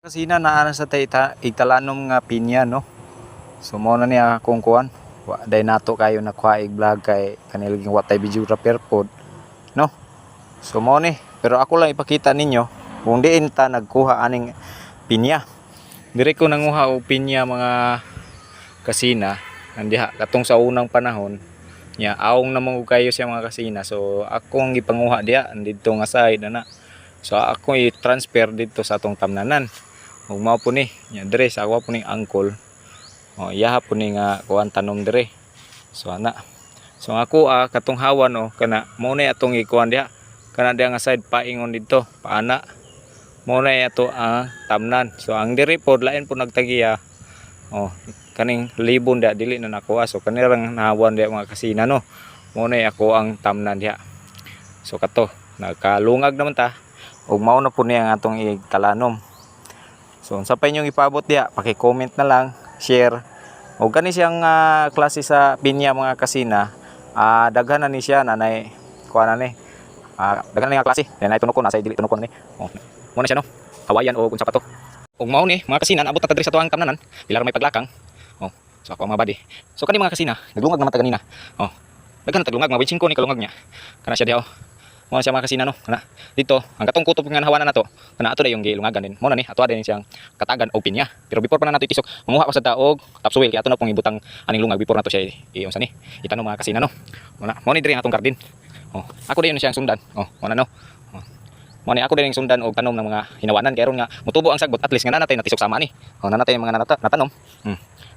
Kasi na naana sa igtalanom nga pinya no. So mo na niya kung kuan. Wa day nato kayo nakuha vlog kay kanilang wa tay videographer pod no. So mo ni pero ako lang ipakita ninyo kung diin ta nagkuha aning pinya. Dire ko nanguha og pinya mga kasina nandiha katong sa unang panahon nya awong namang kayo siya mga kasina. So ako ang gipanguha diha didto nga side ana. So ako i-transfer dito sa atong tamnanan. Ug mao po ni nya dire sa ako po ning angkol. Oh, iyaha po ni nga kuan tanom dire. So ana. So ako katong hawan kana mo na atong ikuan diha. Kana diha nga side paingon dito, paana. Mo na ato ang tamnan. So ang dire pod lain po nagtagiya. Oh, kaning libon diha dili na nakuha. So kanirang nahawan diha mga kasina no. Mo na ako ang tamnan diha. So kato nagkalungag naman ta. Ug mao na po ni ang atong ikalanom. So sa pa inyong ipaabot diha, paki-comment na lang, share. O kani siyang klase sa pinya mga kasina, daghan na ni siya nanay kuha na ni. Daghan na nga klase. Nanay tunokon nasa dili tunokon ni. Oh. Mo na siya no. Hawayan o unsa pa to. Ug mao ni mga kasina abot na ta diri sa tuang tamnanan, pilar may paglakang. Oh. So ako mga body. So kani mga kasina, naglungag naman ta ganina. Oh. Daghan na taglungag, mga 25 ni kalungag niya. Kana siya diha oh. Mo na siya mga kasina no. Kana dito ang katong kutob nga nahawanan nato. Kana ato na yung gilungagan din. Mo na ni ato din siyang katagan o pinya. Pero before pa na nato itisok, manguha ko sa taog topsoil kaya ato na pong ibutang aning lungag before nato siya unsa ni itanong mga kasina no. Mo ni diri atong garden. Oh, ako din siyang sundan. Oh, mo na no. Oh. Mo ni ako din sundan og tanom ng mga hinawanan kay ron nga mutubo ang sagbot at least nga nanatay natisok sama ni. Oh, nanatay mga natanom.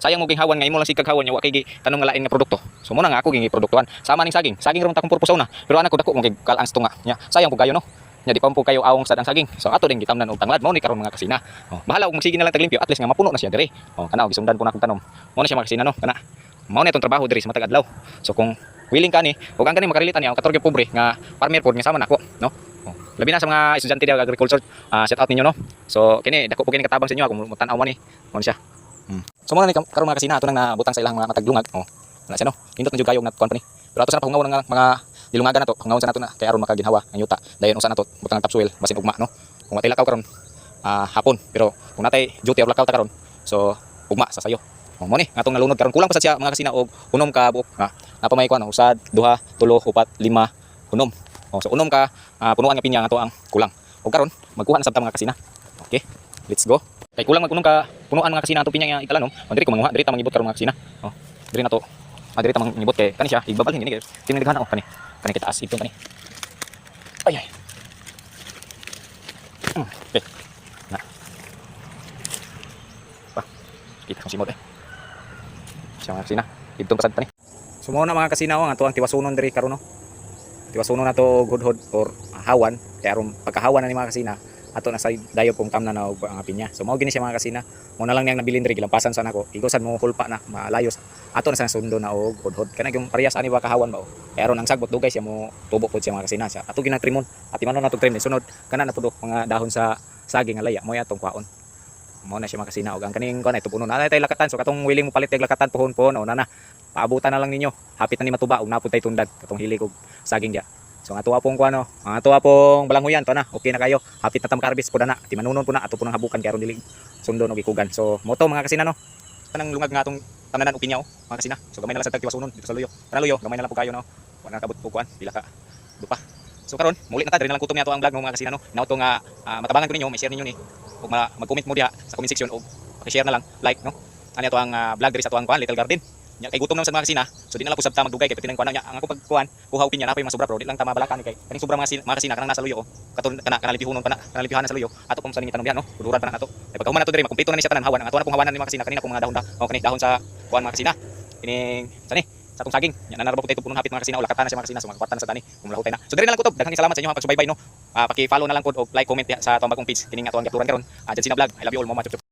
Sayang mo ginhawan nga imo lang sikag hawan nya wa kay tanong nga lain nga produkto. So mo na nga ako gingi produktuhan. Sama ning saging. Saging ron ta kung purpose na. Pero anak ko dako mo kay kalang tunga nya. Sayang po kayo no. Nya di pa po kayo awong sad ang saging. So ato din gitamnan og tanglad mo ni karon mga kasina. Oh, bahala og magsige na lang taglimpyo at least nga mapuno na siya diri. Oh, kana og gisundan ko na akong tanom. Mo na siya mga kasina no. Kana mao ni atong trabaho diri sa matag adlaw. So kung willing ka ni ug ang kani makarelate niya ang katorge pobre nga farmer pod nga sama nako no. Oh, labi na sa mga estudyante di agriculture, shout out ninyo no. So kini dako po kini katabang sa inyo kung mutan-aw man ni. Mo siya. So mo na ni karon mga kasina ato nang nabutang sa ilang mga mataglungag. Oh. Wala siya no. Indot na jud kayo nga kuan pa ni. Pero ato sa pahungaw ng mga dilungagan nato, pangawon sa nato na kay aron makaginhawa ang yuta. Dayon usa nato butang ng topsoil basin ugma no. Kung watay lakaw karon hapon, pero kung natay duty or lakaw ta karon, so ugma sa sayo. Mo ni atong nalunod karon kulang pa sa siya mga kasina og unom ka buok napamay kuan usad 2, 3, 4, 5 unom. Oh, so unom ka punuan nga pinya nga to ang kulang. Og karon magkuha na sabta mga kasina. Okay, let's go. Kay kulang mag unom ka punuan mga kasina ato pinya nga ikalanom. Diri ko manguha, diri ta mangibot karon mga kasina. Oh, diri na to. Diri ta mangibot kay kani siya igbabalhin gini kay tinighan ako kani. Kani kita as ito kani. Ay ay. Okay. Na. Pa. Kita kung simot siya mga kasina. Itong kasad pa ni. So mo na mga kasina nga to ang tiwasunon diri karon no. Tiwasunon na to hudhod or hawan kay aron pagkahawan na ni mga kasina ato na sa dayo pong tamna na og ang pinya. So mao gini siya mga kasina. Mo na lang niyang nabilin diri gilampasan sa nako. Igosan mo hulpa na malayos. Ato na sa sundo na og hudhod. Kana yung parehas ani ba kahawan ba o. Kay aron ang sagbot dugay siya mo tubo pod siya mga kasina. Siya ato ginatrimon. Ati manon nato trim ni sunod kana na pud mga dahon sa saging nga laya mo atong kwaon. Mo na siya mga kasina og ang kaning kuan ay tupunon na tay lakatan. So katong willing mo palit kay lakatan pohon-pohon o na paabutan na lang ninyo. Hapit na ni matuba og napud tay tundag katong hilig og saging dia. So ato pong kuano, ato pong balanghuyan to na. Okay na kayo. Hapit na tam karbis po na. Ti manunon po na ato po nang habukan kay aron dili sundo og ikugan. So mo to mga kasina no. Kanang lungag nga atong tananan og pinyaw mga kasina. So gamay na lang sa tagtiwasunon dito sa luyo. Kana luyo, gamay na lang po kayo no. Wala kabut po kuan, pila ka dupa. So karon, muli na ta diri na lang kutom ni ato ang vlog ng mga kasina no. Inaw to nga matabangan ko ninyo, may share ninyo ni. Ug mag-comment mo diha sa comment section og paki-share na lang, like no. Ani ato ang vlog diri sa ato ang kuan Little Garden. Nya kay gutom naman sa mga kasina, so di na lang po sabta magdugay kay tinang kuan nya ang ako pagkuan kuhaw pinya na pa yung mga sobra bro, di lang ta mabalakan kay kaning sobra mga kasina kanang nasa luyo katon kana lipihonon pa na kana lipihanan sa luyo ato pong sa ninyo tanong diha no kuduran pa na nato kay pagkahuman nato diri makumpleto na ni siya tanan hawan ang ato na pong hawanan ni mga kasina kanina pong mga dahon o kani dahon sa kuan mga kasina kining sani sa tong saging nya nanarabo tay punong hapit mga kasina o lakatan na siya mga kasina so magkwarta na sa tani kung lahutay na so diri na lang kutob daghang salamat sa inyo ang pagsubaybay no paki-follow na lang pod og like comment sa atong bagong page kining ato ang gaturan karon Jensina Vlog I love you all mama chup